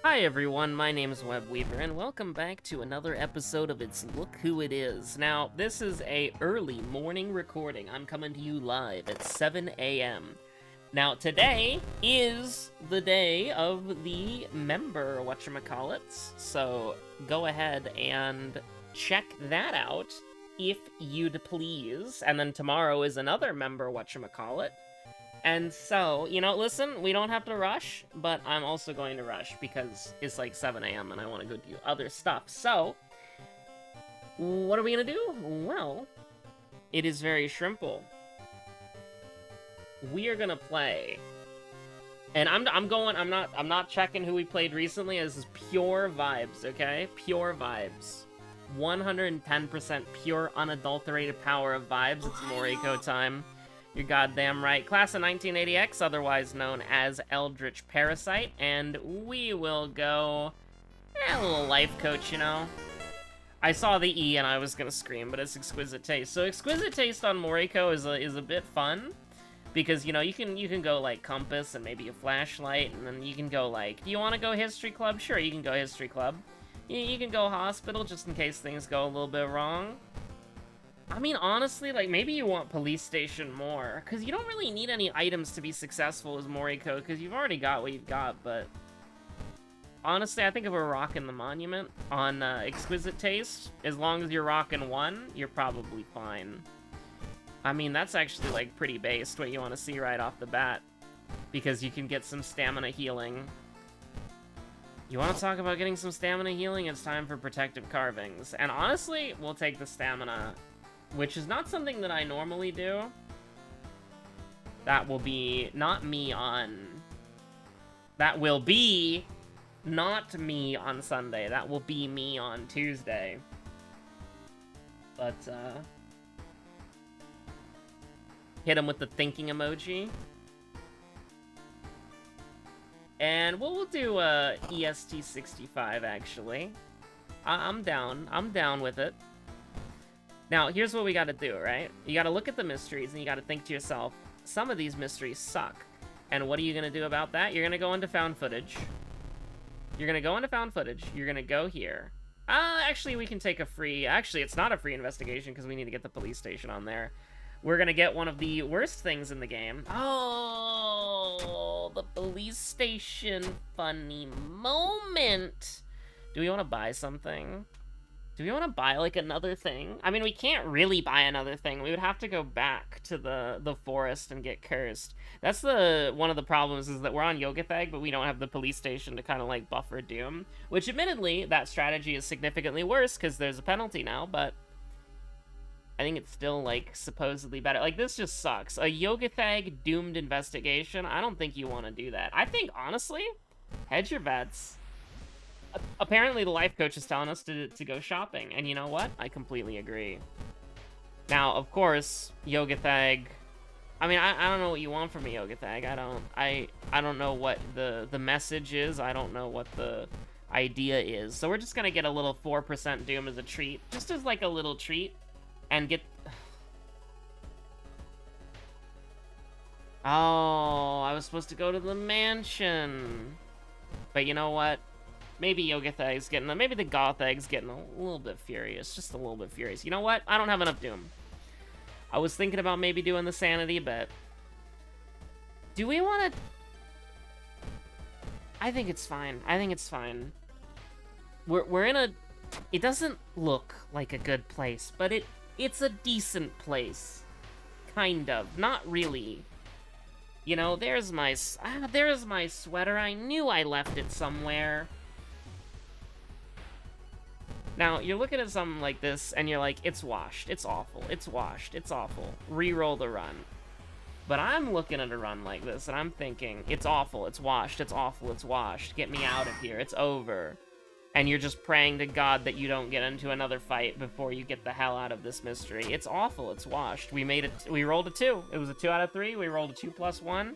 Hi everyone, my name is Webweaver, and welcome back to another episode of It's Look Who It Is. Now, this is a early morning recording. I'm coming to you live at 7 a.m. Now, today is the day of the member whatchamacallits, so go ahead and check that out if you'd please. And then tomorrow is another member whatchamacallit. And so, listen, we don't have to rush, but I'm also going to rush because it's like 7 a.m. and I want to go do other stuff. So, what are we gonna do? Well, it is very simple. We are gonna play, and I'm not checking who we played recently. This is pure vibes, okay? Pure vibes. 110% pure, unadulterated power of vibes. It's Moriko time. You're goddamn right. Class of 1980X, otherwise known as Eldritch Parasite, and we will go a little life coach, I saw the E and I was gonna scream, but it's Exquisite Taste. So Exquisite Taste on Moriko is a bit fun, because, you can go, like, Compass and maybe a Flashlight, and then you can go, like, do you want to go History Club? Sure, you can go History Club. You can go Hospital, just in case things go a little bit wrong. I mean, honestly, like, maybe you want Police Station more, because you don't really need any items to be successful as Moriko, because you've already got what you've got, but... Honestly, I think if we're rocking the Monument on Exquisite Taste, as long as you're rocking one, you're probably fine. I mean, that's actually, like, pretty based, what you want to see right off the bat, because you can get some stamina healing. You want to talk about getting some stamina healing? It's time for Protective Carvings. And honestly, we'll take the stamina, which is not something that I normally do. That will be not me on... That will be not me on Sunday. That will be me on Tuesday. But, hit him with the thinking emoji. And we'll do EST65, actually. I'm down. I'm down with it. Now, here's what we gotta do, right? You gotta look at the mysteries, and you gotta think to yourself, some of these mysteries suck. And what are you gonna do about that? You're gonna go into found footage. You're gonna go into found footage. You're gonna go here. Actually, we can take a free... Actually, it's not a free investigation, because we need to get the police station on there. We're gonna get one of the worst things in the game. Oh, the police station funny moment. Do we want to buy something? Do we want to buy, like, another thing? I mean, we can't really buy another thing. We would have to go back to the forest and get cursed. That's one of the problems, is that we're on Yogathag, but we don't have the police station to kind of, like, buffer Doom. Which, admittedly, that strategy is significantly worse, because there's a penalty now, but... I think it's still, like, supposedly better. Like, this just sucks. A Yogathag doomed investigation? I don't think you want to do that. I think, honestly, hedge your bets. Apparently, the life coach is telling us to go shopping. And you know what? I completely agree. Now, of course, Yogathag... I mean, I don't know what you want from a Yogathag. I don't know what the message is. I don't know what the idea is. So we're just gonna get a little 4% Doom as a treat. Just as, like, a little treat. And get... Oh, I was supposed to go to the mansion. But you know what? Maybe Yogathag's getting... Maybe the Gothag's getting a little bit furious. Just a little bit furious. You know what? I don't have enough Doom. I was thinking about maybe doing the Sanity, but... Do we want to... I think it's fine. I think it's fine. We're in a... It doesn't look like a good place, but it's a decent place. Kind of. Not really. You know, there's my sweater. I knew I left it somewhere. Now, you're looking at something like this, and you're like, it's washed. It's awful. It's washed. It's awful. Reroll the run. But I'm looking at a run like this, and I'm thinking, it's awful. It's washed. It's awful. It's washed. Get me out of here. It's over. And you're just praying to God that you don't get into another fight before you get the hell out of this mystery. It's awful. It's washed. We made it. We rolled a 2. It was a 2 out of 3. We rolled a 2+1.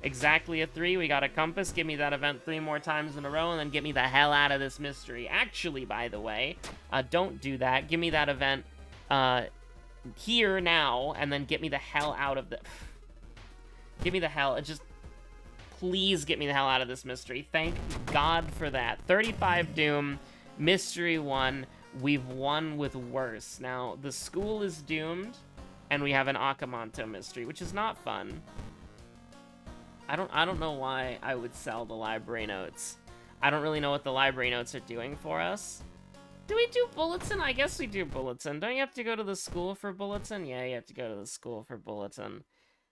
Exactly a 3. We got a compass. Give me that event 3 more times in a row, and then get me the hell out of this mystery. Actually, by the way, don't do that. Give me that event here now, and then get me the hell out of the... Give me the hell. Just Please get me the hell out of this mystery. Thank God for that. 35 Doom, mystery 1. We've won with worse. Now, the school is doomed, and we have an Akamanto mystery, which is not fun. I don't know why I would sell the library notes. I don't really know what the library notes are doing for us. Do we do bulletin? I guess we do bulletin. Don't you have to go to the school for bulletin? Yeah, you have to go to the school for bulletin.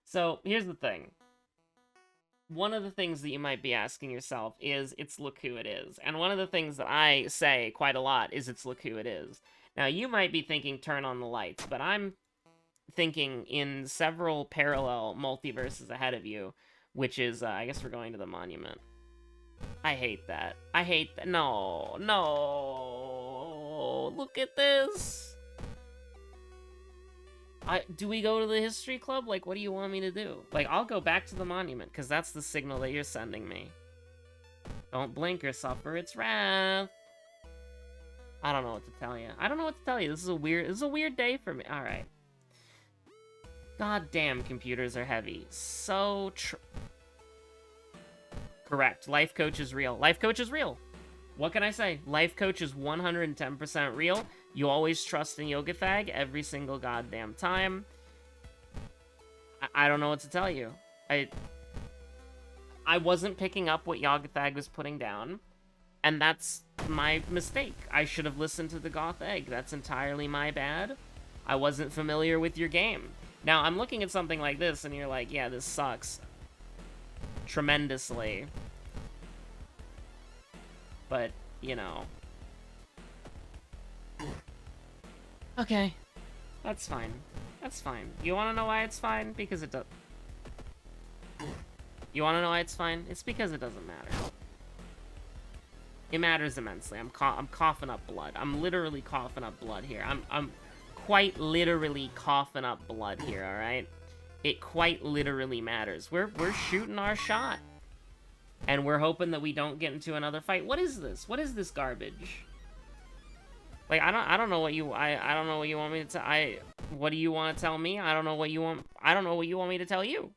So, here's the thing. One of the things that you might be asking yourself is, it's look who it is. And one of the things that I say quite a lot is, it's look who it is. Now, you might be thinking, turn on the lights, but I'm thinking in several parallel multiverses ahead of you, which is, I guess we're going to the monument. I hate that. I hate that. No, no. Look at this. Do we go to the history club? Like, what do you want me to do? Like, I'll go back to the monument, because that's the signal that you're sending me. Don't blink or suffer its wrath. I don't know what to tell you. I don't know what to tell you. This is a weird day for me. Alright. God damn, computers are heavy. So correct. Life coach is real. Life coach is real. What can I say? Life coach is 110% real. You always trust in Yogathag every single goddamn time. I don't know what to tell you. I wasn't picking up what Yogathag was putting down, and that's my mistake. I should have listened to the Goth Egg. That's entirely my bad. I wasn't familiar with your game. Now, I'm looking at something like this, and you're like, yeah, this sucks tremendously. But, you know. Okay. That's fine. That's fine. You wanna know why it's fine? Because it does. You wanna know why it's fine? It's because it doesn't matter. It matters immensely. I'm coughing up blood. I'm literally coughing up blood here. I'm quite literally coughing up blood here, alright? It quite literally matters. We're shooting our shot. And we're hoping that we don't get into another fight. What is this? What is this garbage? Like, I don't know what you I don't know what you want me to what do you want to tell me? I don't know what you want me to tell you.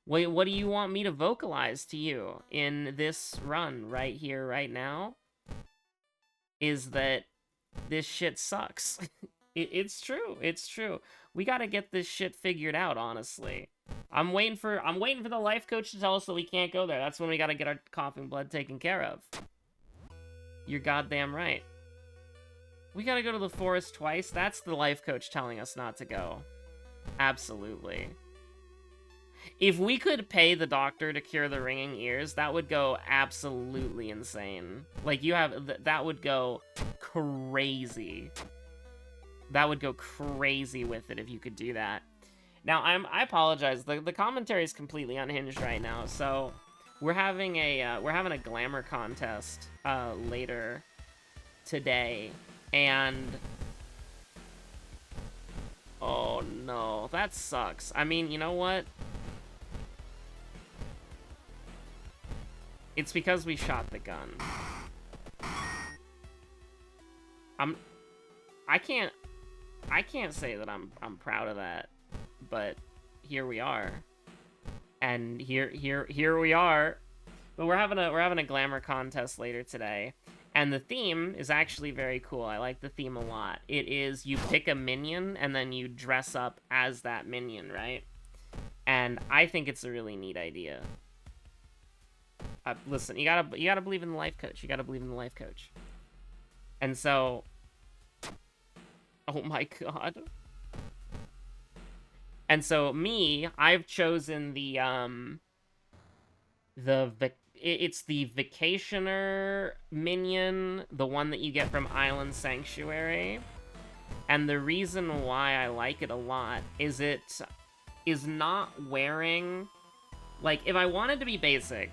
What do you want me to vocalize to you in this run right here, right now? Is that this shit sucks. It's true. It's true. We gotta get this shit figured out, honestly. I'm waiting for the life coach to tell us that we can't go there. That's when we gotta get our coughing blood taken care of. You're goddamn right. We gotta go to the forest twice? That's the life coach telling us not to go. Absolutely. If we could pay the doctor to cure the ringing ears, that would go absolutely insane. Like, that would go crazy. That would go crazy with it if you could do that. Now, I apologize. The commentary is completely unhinged right now. So, we're having a glamour contest later today, and oh no, that sucks. I mean, you know what? It's because we shot the gun. I can't say that I'm proud of that. But here we are, and here we are. But we're having a glamour contest later today, and the theme is actually very cool. I like the theme a lot. It is you pick a minion and then you dress up as that minion, right? And I think it's a really neat idea. Listen, you gotta believe in the life coach. You gotta believe in the life coach. And so, oh my god. And so I've chosen it's the Vacationer minion, the one that you get from Island Sanctuary. And the reason why I like it a lot is it is not wearing, like, if I wanted to be basic,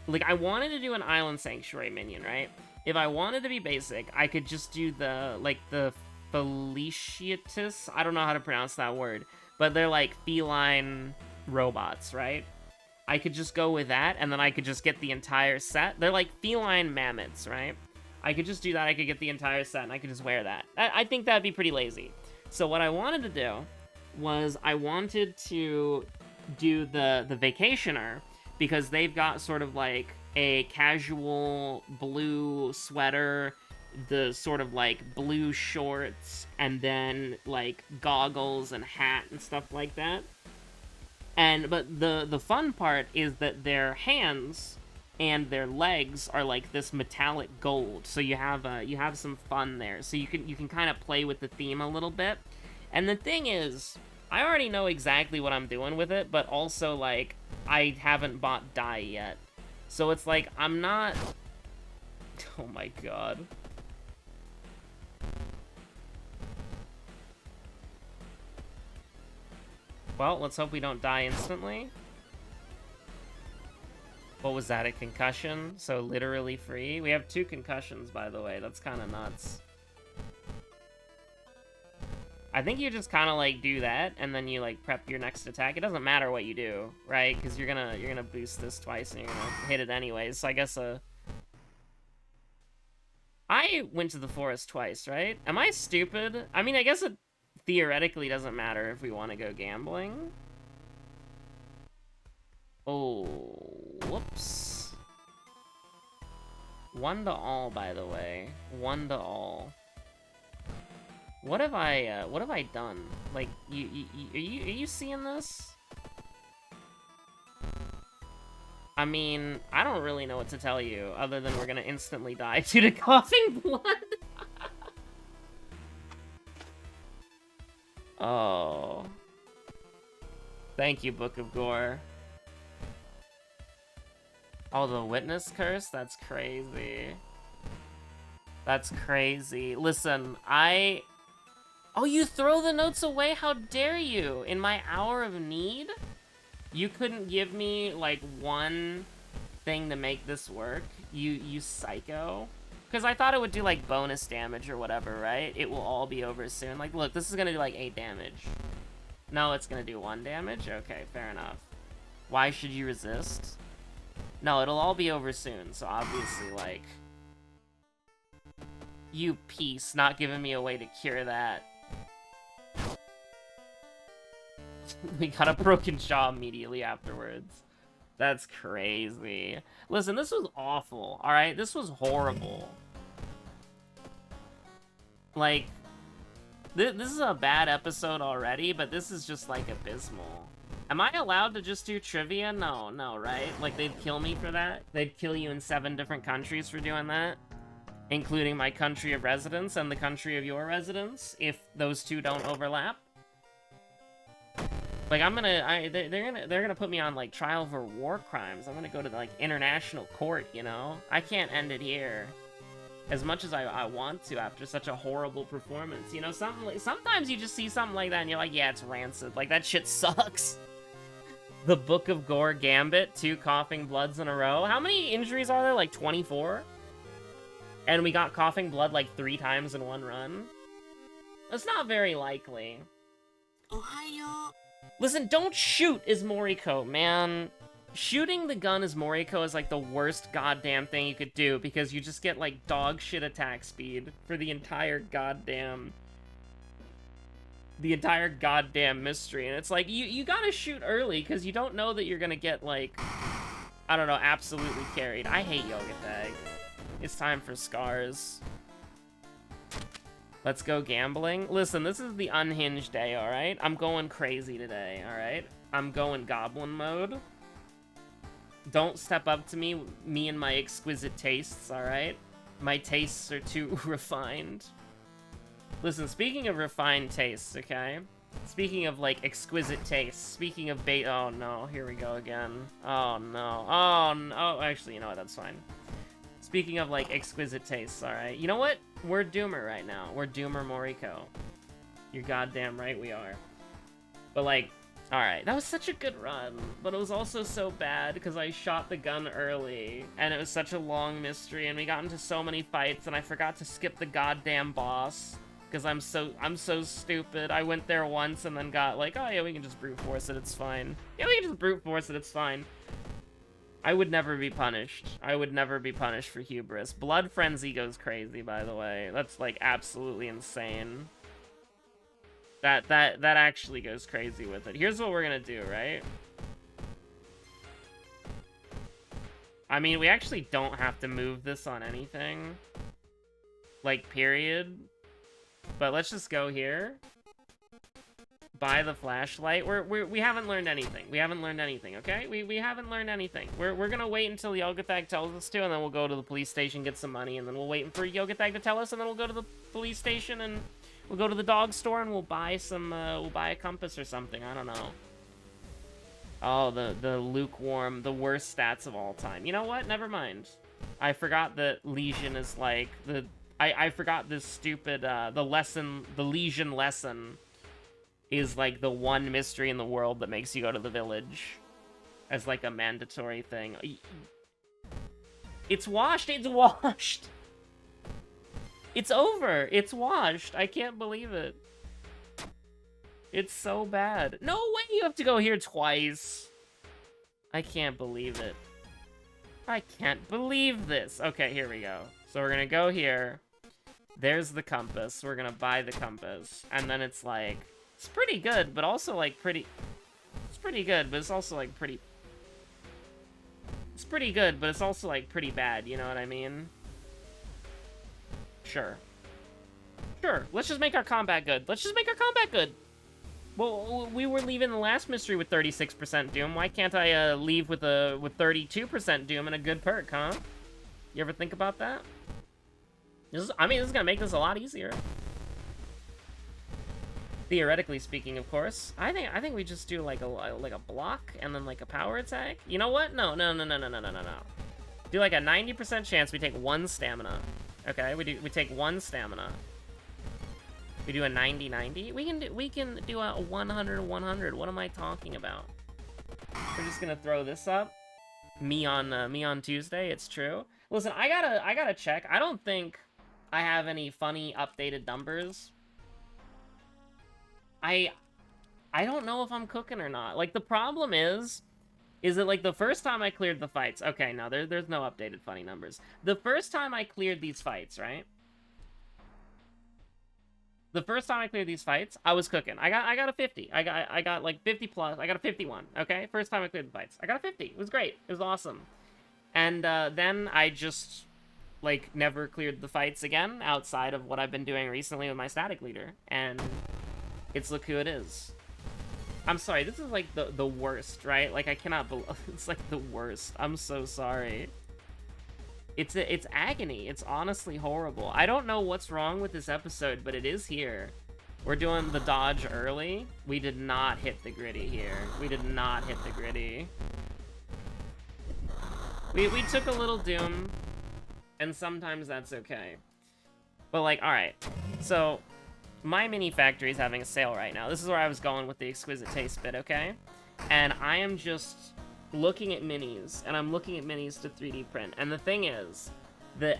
like, I wanted to do an Island Sanctuary minion, right? If I wanted to be basic, I could just do the Feliciatus, I don't know how to pronounce that word, but they're like feline robots, right? I could just go with that, and then I could just get the entire set. They're like feline mammoths, right? I could just do that, I could get the entire set, and I could just wear that. I think that'd be pretty lazy. So what I wanted to do was I wanted to do the Vacationer, because they've got sort of like a casual blue sweater, the sort of like blue shorts, and then like goggles and hat and stuff like that. But the fun part is that their hands and their legs are like this metallic gold, so you have some fun there. So you can kind of play with the theme a little bit. And the thing is, I already know exactly what I'm doing with it, but also like I haven't bought dye yet, so it's like I'm not. Oh my god. Well, let's hope we don't die instantly. What was that, a concussion? So literally free? We have 2 concussions, by the way. That's kind of nuts. I think you just kind of like do that, and then you like prep your next attack. It doesn't matter what you do, right? Because you're gonna boost this twice, and you're gonna hit it anyways. So I guess I went to the forest twice, right? Am I stupid? I mean, I guess it theoretically doesn't matter if we want to go gambling. Oh, whoops. 1 to all, by the way. 1 to all. What have I done? Like, are you seeing this? I mean, I don't really know what to tell you, other than we're gonna instantly die due to coughing blood. Oh. Thank you, Book of Gore. Oh, the witness curse? That's crazy. That's crazy. Listen, Oh, you throw the notes away? How dare you? In my hour of need? You couldn't give me, like, one thing to make this work? You psycho? Because I thought it would do, like, bonus damage or whatever, right? It will all be over soon. Like, look, this is gonna do, like, 8 damage. No, it's gonna do 1 damage? Okay, fair enough. Why should you resist? No, it'll all be over soon, so obviously, like... You piece, not giving me a way to cure that. We got a broken jaw immediately afterwards. That's crazy. Listen, this was awful, alright? This was horrible. Like, this is a bad episode already, but this is just, like, abysmal. Am I allowed to just do trivia? No, right? Like, they'd kill me for that? They'd kill you in 7 different countries for doing that? Including my country of residence and the country of your residence, if those 2 don't overlap? Like, they're gonna put me on, like, trial for war crimes. I'm gonna go to, like, international court, you know? I can't end it here. As much as I want to after such a horrible performance. You know, sometimes you just see something like that and you're like, yeah, it's rancid. Like, that shit sucks. The Book of Gore Gambit, 2 coughing bloods in a row. How many injuries are there? Like, 24? And we got coughing blood, like, 3 times in 1 run? That's not very likely. Ohio. Listen, don't shoot as Moriko, man. Shooting the gun as Moriko is, like, the worst goddamn thing you could do, because you just get, like, dog shit attack speed for the entire goddamn mystery. And it's like, you gotta shoot early, because you don't know that you're gonna get, like, I don't know, absolutely carried. I hate Yoga Tag. It's time for scars. Let's go gambling. Listen, this is the unhinged day, alright? I'm going crazy today, alright? I'm going goblin mode. Don't step up to me and my exquisite tastes, alright? My tastes are too refined. Listen, speaking of refined tastes, okay? Speaking of, like, exquisite tastes, speaking of oh no, here we go again. Oh no, oh no, actually, you know what, that's fine. Speaking of, like, exquisite tastes, alright? You know what? We're Doomer right now. We're Doomer Moriko. You're goddamn right we are. But, like, alright, that was such a good run. But it was also so bad because I shot the gun early. And it was such a long mystery, and we got into so many fights, and I forgot to skip the goddamn boss. Because I'm so stupid. I went there once and then got like, oh yeah, we can just brute force it, it's fine. Yeah, we can just brute force it, it's fine. I would never be punished. I would never be punished for hubris. Blood Frenzy goes crazy, by the way. That's, like, absolutely insane. That actually goes crazy with it. Here's what we're gonna do, right? I mean, we actually don't have to move this on anything. Like, period. But let's just go here. Buy the flashlight. We haven't learned anything. We haven't learned anything, okay? We haven't learned anything. We're gonna wait until Yogathag tells us to, and then we'll go to the police station, get some money, and then we'll wait for Yogathag to tell us, and then we'll go to the police station, and we'll go to the dog store, and we'll buy some, we'll buy a compass or something. I don't know. Oh, the lukewarm, the worst stats of all time. You know what? Never mind. I forgot that Legion is like, I forgot this stupid, the Legion lesson is like the one mystery in the world that makes you go to the village as like a mandatory thing. It's washed, it's washed! It's over, it's washed, I can't believe it. It's so bad. No way you have to go here twice. I can't believe it. I can't believe this. Okay, here we go. So we're gonna go here. There's the compass. We're gonna buy the compass. And then it's like, it's pretty good, but also like pretty... It's pretty good, but it's also like pretty... It's pretty good, but it's also like pretty bad, you know what I mean? Sure. Sure, let's just make our combat good. Let's just make our combat good. Well, we were leaving the last mystery with 36% Doom. Why can't I leave with 32% Doom and a good perk, huh? You ever think about that? I mean, this is gonna make this a lot easier. Theoretically speaking, of course. I think we just do like a block and then like a power attack. You know what? No. Do like a 90% chance we take 1 stamina. Okay, we take 1 stamina. We do a 90-90. We can do a 100-100. What am I talking about? We're just gonna throw this up. Me on Tuesday. It's true. Listen, I gotta check. I don't think I have any funny updated numbers. I don't know if I'm cooking or not. Like, the problem is that, like, the first time I cleared the fights... Okay, no, there's no updated funny numbers. The first time I cleared these fights, right? The first time I cleared these fights, I was cooking. I got a 50. I got like 50 plus. I got a 51, okay? First time I cleared the fights. I got a 50. It was great. It was awesome. And then I just, like, never cleared the fights again outside of what I've been doing recently with my static leader. And... it's look who it is. I'm sorry, this is like the worst, right? Like, I cannot believe it's like the worst. I'm so sorry. It's agony. It's honestly horrible. I don't know what's wrong with this episode, but it is here. We're doing the dodge early. We did not hit the gritty here. We did not hit the gritty. We took a little doom, and sometimes that's okay. But like, alright. So my mini factory is having a sale right now. This is where I was going with the exquisite taste bit, okay? And I am just looking at minis, and I'm looking at minis to 3D print. And the thing is, the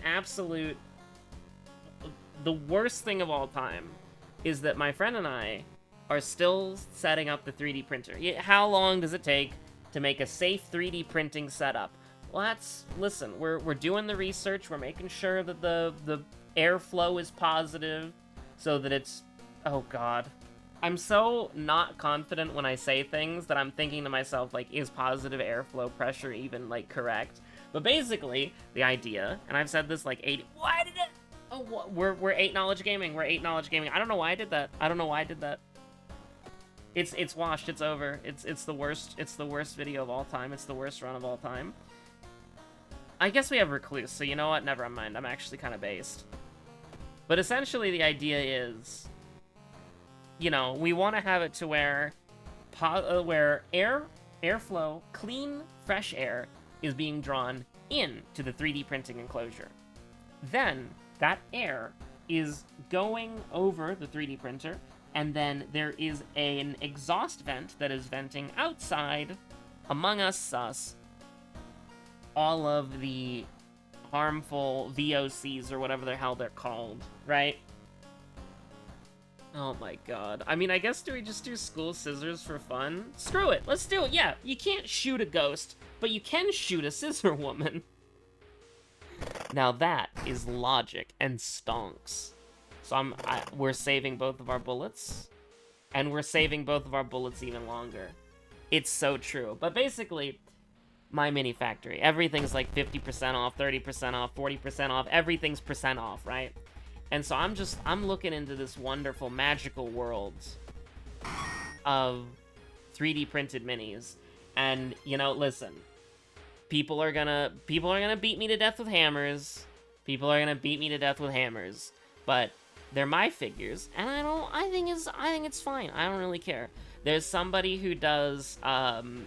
worst thing of all time is that my friend and I are still setting up the 3D printer. How long does it take to make a safe 3D printing setup? Well, listen, we're doing the research, we're making sure that the airflow is positive, so that it's... oh god. I'm so not confident when I say things that I'm thinking to myself, like, is positive airflow pressure even, like, correct? But basically, the idea, and I've said this like 80... why did it... oh, we're 8 knowledge gaming, we're 8 knowledge gaming. I don't know why I did that. I don't know why I did that. It's washed, it's over. It's the worst video of all time. It's the worst run of all time. I guess we have Recluse, so you know what? Never mind. I'm actually kind of based. But essentially, the idea is, you know, we want to have it to where airflow, clean, fresh air is being drawn into the 3D printing enclosure. Then that air is going over the 3D printer, and then there is an exhaust vent that is venting outside, among us, all of the harmful VOCs or whatever the hell they're called, right? Oh my god. I mean, I guess do we just do school scissors for fun? Screw it, let's do it, yeah. You can't shoot a ghost, but you can shoot a scissor woman. Now that is logic and stonks. So we're saving both of our bullets, and we're saving both of our bullets even longer. It's so true. But basically, My Mini Factory. Everything's like 50% off, 30% off, 40% off. Everything's percent off, right? And so I'm looking into this wonderful, magical world of 3D printed minis. And, you know, listen. People are gonna beat me to death with hammers. People are gonna beat me to death with hammers. But they're my figures, and I think it's fine. I don't really care. There's somebody who does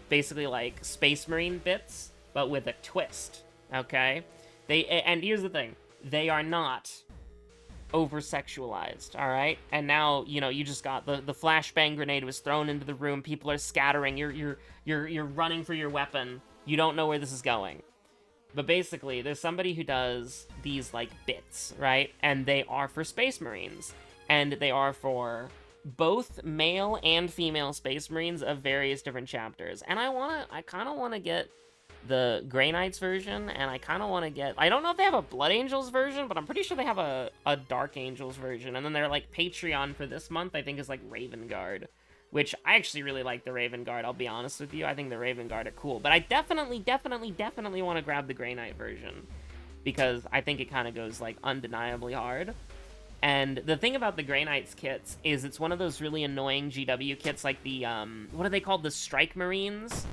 basically like Space Marine bits, but with a twist. Okay? And here's the thing. They are not over-sexualized, all right? And now, you know, you just got the flashbang grenade was thrown into the room. People are scattering. You're running for your weapon. You don't know where this is going. But basically, there's somebody who does these, like, bits, right? And they are for Space Marines. And they are for both male and female Space Marines of various different chapters. And I kind of want to get the Grey Knights version, and I kind of want to get... I don't know if they have a Blood Angels version, but I'm pretty sure they have a Dark Angels version. And then their, like, Patreon for this month, I think, is, like, Raven Guard. Which, I actually really like the Raven Guard, I'll be honest with you. I think the Raven Guard are cool. But I definitely want to grab the Grey Knight version. Because I think it kind of goes, like, undeniably hard. And the thing about the Grey Knights kits is it's one of those really annoying GW kits, like the, what are they called? The Strike Marines?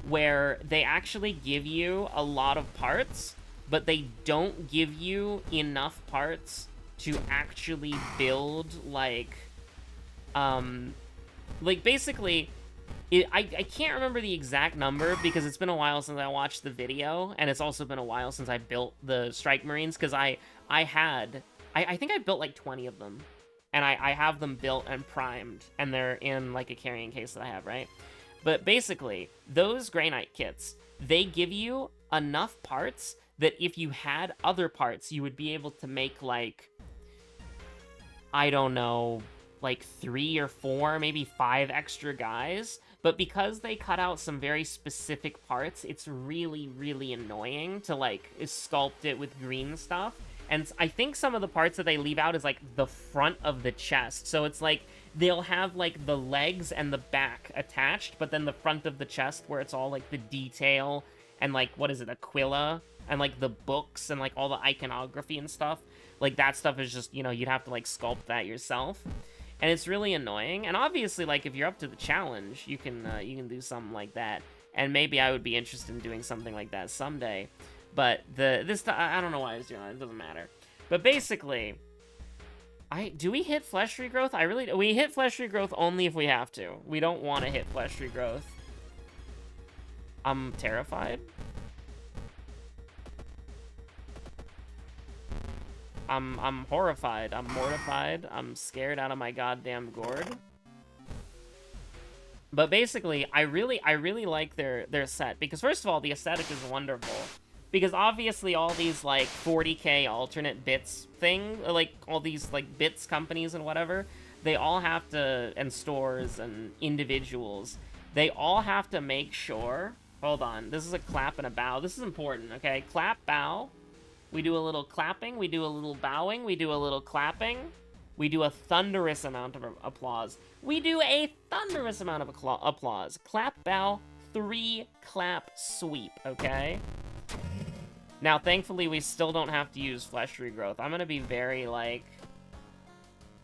Where they actually give you a lot of parts, but they don't give you enough parts to actually build, like basically, I can't remember the exact number because it's been a while since I watched the video, and it's also been a while since I built the Strike Marines, because I think I built like 20 of them, and I have them built and primed, and they're in like a carrying case that I have, right? But basically, those Grey Knight kits, they give you enough parts that if you had other parts, you would be able to make like, I don't know, like 3 or 4, maybe 5 extra guys. But because they cut out some very specific parts, it's really, really annoying to like sculpt it with green stuff. And I think some of the parts that they leave out is like the front of the chest. So it's like they'll have like the legs and the back attached, but then the front of the chest where it's all like the detail and like, what is it, Aquila, and like the books and like all the iconography and stuff. Like that stuff is just, you know, you'd have to like sculpt that yourself. And it's really annoying. And obviously, like, if you're up to the challenge, you can do something like that. And maybe I would be interested in doing something like that someday. But I don't know why I was doing that. It doesn't matter. But basically, do we hit flesh regrowth? We hit flesh regrowth only if we have to. We don't want to hit flesh regrowth. I'm terrified. I'm horrified. I'm mortified. I'm scared out of my goddamn gourd. But basically, I really like their set, because first of all, the aesthetic is wonderful. Because obviously all these like 40k alternate bits like all these like bits companies and whatever, they all have to, and stores and individuals, they all have to make sure, hold on, this is a clap and a bow. This is important, okay? Clap, bow. We do a little clapping, we do a little bowing, we do a little clapping, we do a thunderous amount of applause. We do a thunderous amount of applause. Clap, bow, 3 clap sweep, okay? Now, thankfully, we still don't have to use flesh regrowth. I'm gonna be very, like...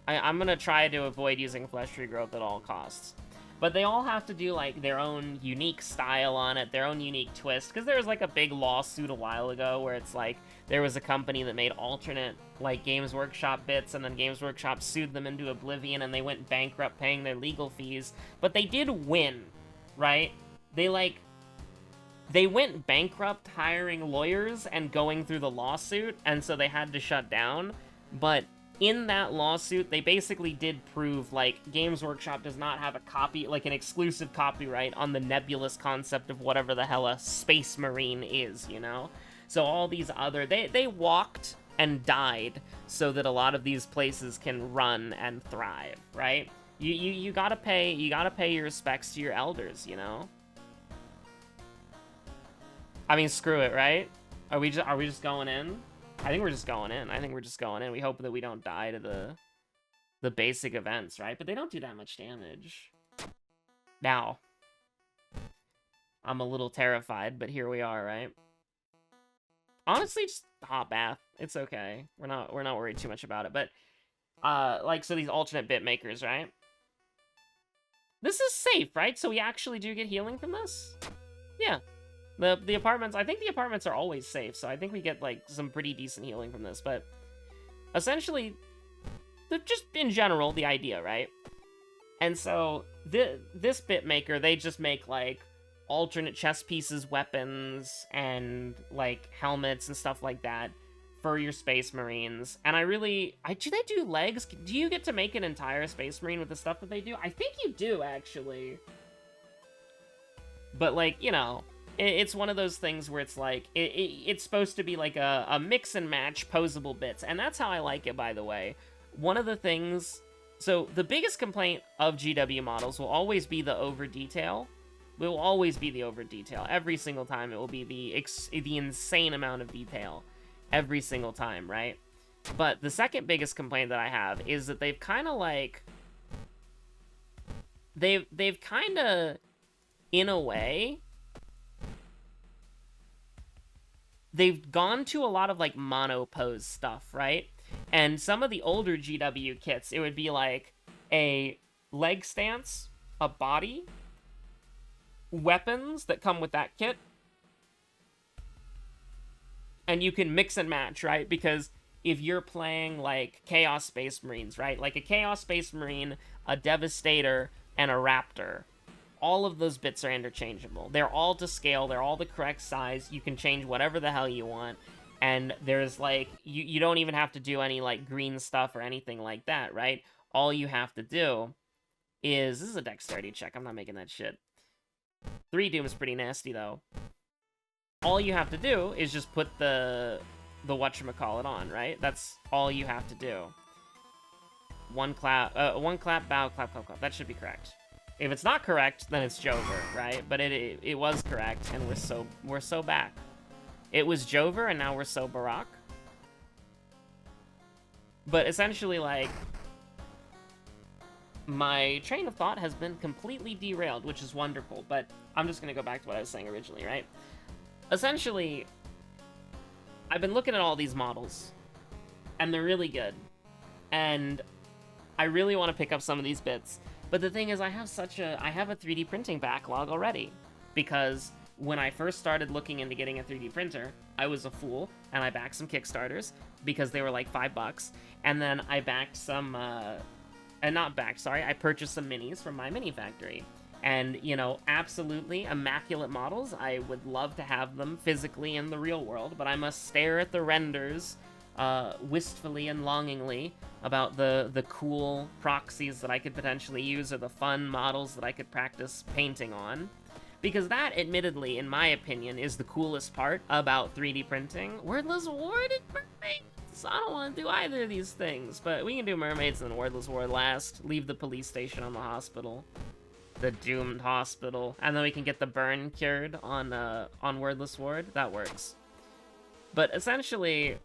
I'm gonna try to avoid using flesh regrowth at all costs. But they all have to do, like, their own unique style on it, their own unique twist. Because there was, like, a big lawsuit a while ago where it's, like, there was a company that made alternate, like, Games Workshop bits, and then Games Workshop sued them into oblivion, and they went bankrupt paying their legal fees. But they did win, right? They went bankrupt hiring lawyers and going through the lawsuit, and so they had to shut down. But in that lawsuit, they basically did prove, like, Games Workshop does not have a copy, like, an exclusive copyright on the nebulous concept of whatever the hell a Space Marine is, you know? So all these other... They walked and died so that a lot of these places can run and thrive, right? You gotta pay your respects to your elders, you know? I mean, screw it, right? Are we just going in? I think we're just going in. We hope that we don't die to the basic events, right? But they don't do that much damage. Now, I'm a little terrified, but here we are, right? Honestly, just hot bath. It's okay. We're not worried too much about it. But like, so these alternate bit makers, right? This is safe, right? So we actually do get healing from this? Yeah. The apartments, I think the apartments are always safe, so I think we get like some pretty decent healing from this, but essentially just in general the idea, right? And so this bit maker, they just make like alternate chest pieces, weapons, and like helmets and stuff like that for your Space Marines. And do they do legs? Do you get to make an entire Space Marine with the stuff that they do? I think you do, actually. But like, you know, it's one of those things where it's like, it's supposed to be like a mix and match posable bits. And that's how I like it, by the way. One of the things, so the biggest complaint of GW models will always be the over detail. It will always be the over detail. Every single time it will be the insane amount of detail. Every single time, right? But the second biggest complaint that I have is that they've kind of like, they've kind of, in a way, they've gone to a lot of like mono pose stuff, right? And some of the older GW kits, it would be like a leg stance, a body, weapons that come with that kit, and you can mix and match, right? Because if you're playing like Chaos Space Marines, right? Like a Chaos Space Marine, a Devastator, and a Raptor, all of those bits are interchangeable. They're all to scale, they're all the correct size, you can change whatever the hell you want, and there's like, you don't even have to do any like green stuff or anything like that, right? All you have to do is, this is a dexterity check, I'm not making that shit. 3 Doom is pretty nasty though. All you have to do is just put the whatchamacallit on, right? That's all you have to do. One clap, bow, clap, clap, clap. That should be correct. If it's not correct, then it's Jover, right? But it was correct, and we're so back. It was Jover, and now we're so Barack. But essentially, like, my train of thought has been completely derailed, which is wonderful. But I'm just gonna go back to what I was saying originally, right? Essentially, I've been looking at all these models, and they're really good. And I really want to pick up some of these bits. But the thing is, I have a 3D printing backlog already. Because when I first started looking into getting a 3D printer, I was a fool, and I backed some Kickstarters, because they were like $5. And then I backed some, I purchased some minis from my mini factory. And, you know, absolutely immaculate models. I would love to have them physically in the real world, but I must stare at the renders wistfully and longingly about the cool proxies that I could potentially use, or the fun models that I could practice painting on. Because that, admittedly, in my opinion, is the coolest part about 3D printing. Wordless Ward and mermaids! I don't want to do either of these things, but we can do mermaids and Wordless Ward last. Leave the police station on the hospital. The doomed hospital, and then we can get the burn cured on Wordless Ward. That works. But essentially,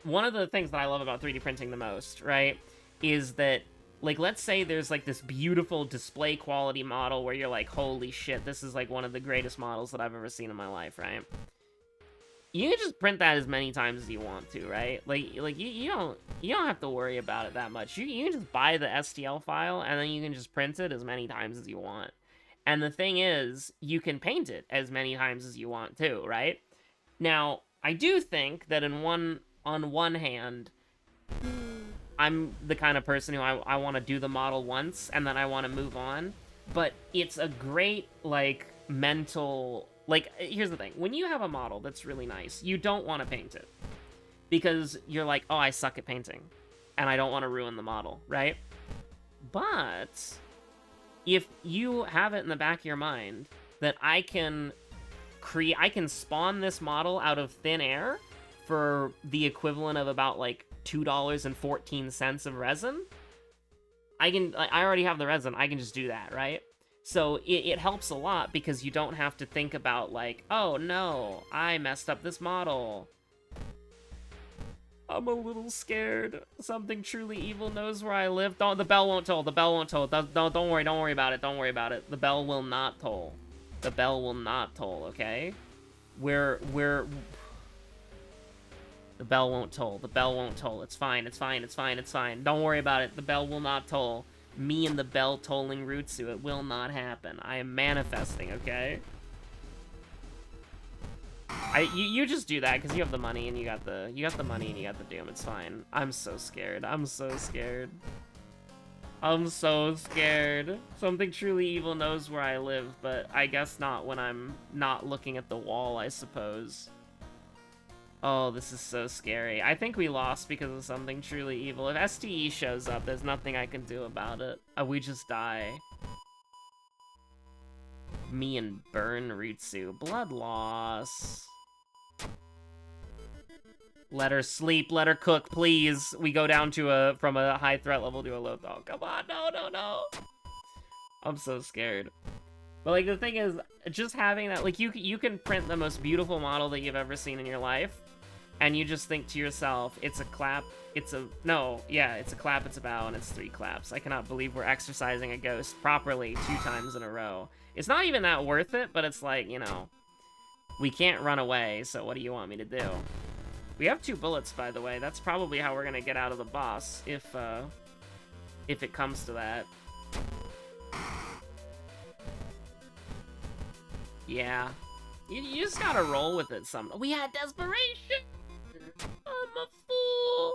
one of the things that I love about 3D printing the most, right, is that, like, let's say there's like this beautiful display quality model where you're like, holy shit, this is like one of the greatest models that I've ever seen in my life, right? You can just print that as many times as you want to, right? Like you don't have to worry about it that much. You can just buy the STL file, and then you can just print it as many times as you want. And the thing is, you can paint it as many times as you want too, right? Now, I do think that on one hand, I'm the kind of person who I want to do the model once, and then I want to move on. But it's a great, like, mental... Like, here's the thing. When you have a model that's really nice, you don't want to paint it. Because you're like, oh, I suck at painting. And I don't want to ruin the model, right? But if you have it in the back of your mind that I can spawn this model out of thin air for the equivalent of about, like, $2.14 of resin, I already have the resin. I can just do that, right? So it helps a lot, because you don't have to think about, like, oh no, I messed up this model. I'm a little scared. Something truly evil knows where I live. The bell won't toll. The bell won't toll. Don't worry about it. Don't worry about it. The bell will not toll. The bell will not toll, okay? The bell won't toll. The bell won't toll. It's fine. It's fine. It's fine. It's fine. Don't worry about it. The bell will not toll. Me and the bell tolling Rutsu. It will not happen. I am manifesting, okay? You just do that because you have the money and you got the money and you got the doom. It's fine. I'm so scared. I'm so scared. I'm so scared. Something truly evil knows where I live, but I guess not when I'm not looking at the wall, I suppose. Oh, this is so scary. I think we lost because of something truly evil. If STE shows up, there's nothing I can do about it. We just die. Me and burn Rutsu. Blood loss. Let her sleep. Let her cook, please. We go down to from a high threat level to a low. Oh, come on. No, no, no. I'm so scared. But, like, the thing is, just having that, like, you can print the most beautiful model that you've ever seen in your life, and you just think to yourself, it's a clap, it's a clap, it's a bow, and it's 3 claps. I cannot believe we're exercising a ghost properly 2 times in a row. It's not even that worth it, but it's like, you know, we can't run away, so what do you want me to do? We have 2 bullets, by the way. That's probably how we're gonna get out of the boss, if it comes to that. Yeah. You just gotta roll with it some. We had desperation! I'm a fool!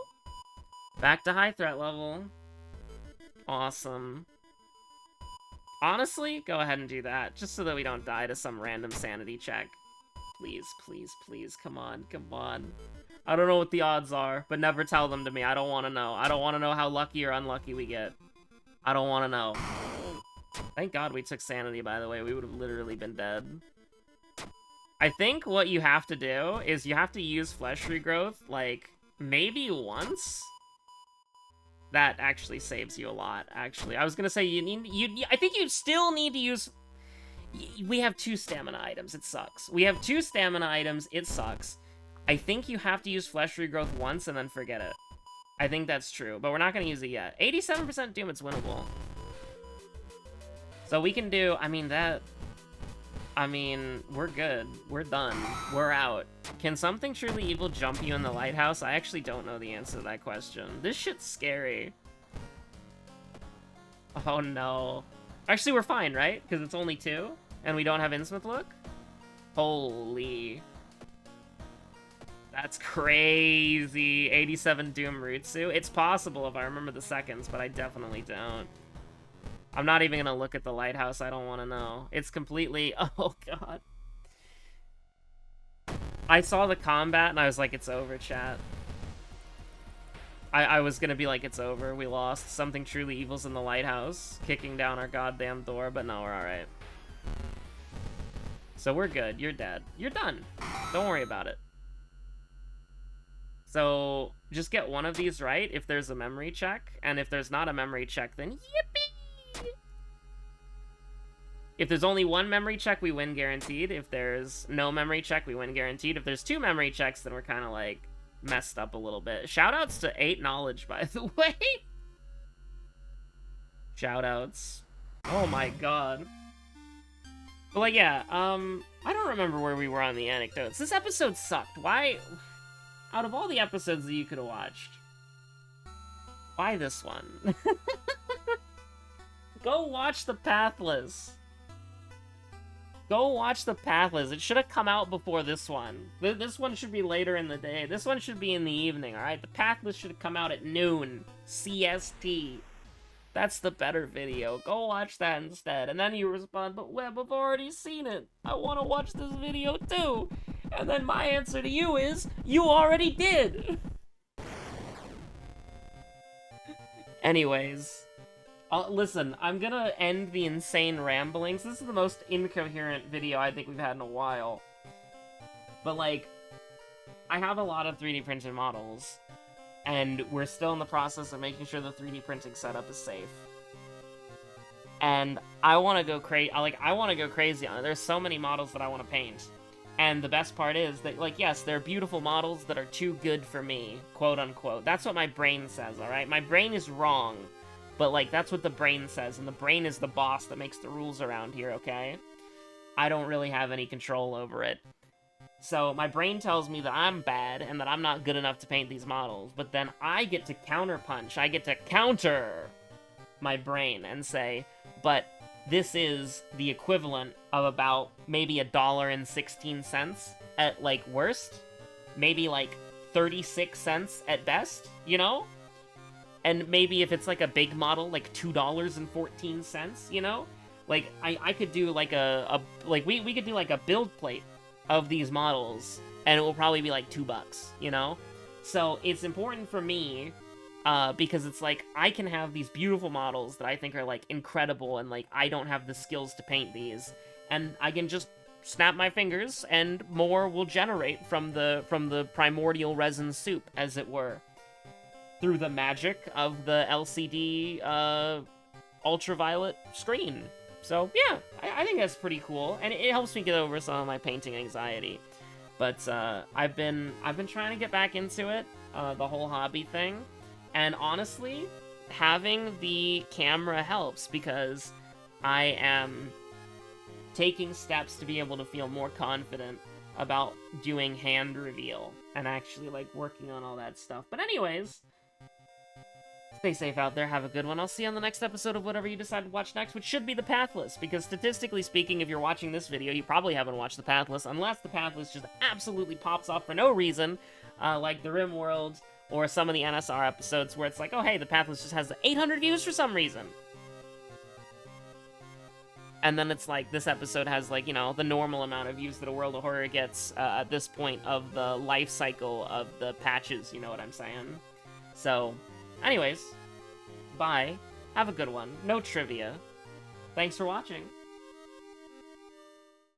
Back to high threat level. Awesome. Honestly, go ahead and do that, just so that we don't die to some random sanity check. Please, please, please, come on, come on. I don't know what the odds are, but never tell them to me. I don't want to know. I don't want to know how lucky or unlucky we get. I don't want to know. Thank God we took sanity, by the way. We would have literally been dead. I think what you have to do is you have to use flesh regrowth, like, maybe once. That actually saves you a lot, actually. I was gonna say I think you still need to use... We have 2 stamina items, it sucks. We have 2 stamina items, it sucks. I think you have to use flesh regrowth once and then forget it. I think that's true, but we're not gonna use it yet. 87% doom, it's winnable. So we can do, we're good. We're done. We're out. Can something truly evil jump you in the lighthouse? I actually don't know the answer to that question. This shit's scary. Oh no. Actually, we're fine, right? Because it's only 2, and we don't have Innsmouth look? Holy. That's crazy. 87 Doom Rutsu. It's possible if I remember the seconds, but I definitely don't. I'm not even gonna look at the lighthouse. I don't want to know. It's completely... Oh, God. I saw the combat, and I was like, it's over, chat. I was gonna be like, it's over. We lost. Something truly evil's in the lighthouse, kicking down our goddamn door, but no, we're alright. So we're good. You're dead. You're done. Don't worry about it. So, just get one of these right if there's a memory check, and if there's not a memory check, then yippee! If there's only 1 memory check, we win guaranteed. If there's no memory check, we win guaranteed. If there's 2 memory checks, then we're kind of, like, messed up a little bit. Shoutouts to 8 knowledge, by the way. Shoutouts. Oh my god. But, like, yeah, I don't remember where we were on the anecdotes. This episode sucked. Why... Out of all the episodes that you could have watched, why this one? Go watch the Pathless. Go watch the Pathless. It should have come out before this one. This one should be later in the day. This one should be in the evening, alright? The Pathless should have come out at noon. CST. That's the better video. Go watch that instead. And then you respond, but Web, I've already seen it. I want to watch this video too. And then my answer to you is, you already did! Anyways. Listen, I'm gonna end the insane ramblings. This is the most incoherent video I think we've had in a while. But, like, I have a lot of 3D printed models. And we're still in the process of making sure the 3D printing setup is safe. And I want to go I want to go crazy on it. There's so many models that I want to paint. And the best part is that, like, yes, they're beautiful models that are too good for me, quote unquote. That's what my brain says, alright? My brain is wrong, but, like, that's what the brain says, and the brain is the boss that makes the rules around here, okay? I don't really have any control over it. So my brain tells me that I'm bad and that I'm not good enough to paint these models, but then I get to counterpunch. I get to counter my brain and say, but this is the equivalent of about maybe $1.16 at, like, worst. Maybe, like, 36 cents at best, you know? And maybe if it's, like, a big model, like, $2.14, you know? Like, I could do, like, we could do, like, a build plate of these models, and it will probably be, like, $2, you know? So it's important for me, because it's like, I can have these beautiful models that I think are, like, incredible, and, like, I don't have the skills to paint these, and I can just snap my fingers, and more will generate from the primordial resin soup, as it were, through the magic of the LCD, ultraviolet screen. So, yeah, I think that's pretty cool, and it helps me get over some of my painting anxiety. But, I've been trying to get back into it, the whole hobby thing, and honestly, having the camera helps, because I am taking steps to be able to feel more confident about doing hand reveal, and actually, like, working on all that stuff. But anyways, stay safe out there, have a good one. I'll see you on the next episode of whatever you decide to watch next, which should be The Pathless, because statistically speaking, if you're watching this video, you probably haven't watched The Pathless, unless The Pathless just absolutely pops off for no reason, like the Rim World, or some of the NSR episodes where it's like, oh hey, The Pathless just has 800 views for some reason. And then it's like, this episode has, like, you know, the normal amount of views that a World of Horror gets at this point of the life cycle of the patches, you know what I'm saying? So, anyways, bye. Have a good one. No trivia. Thanks for watching.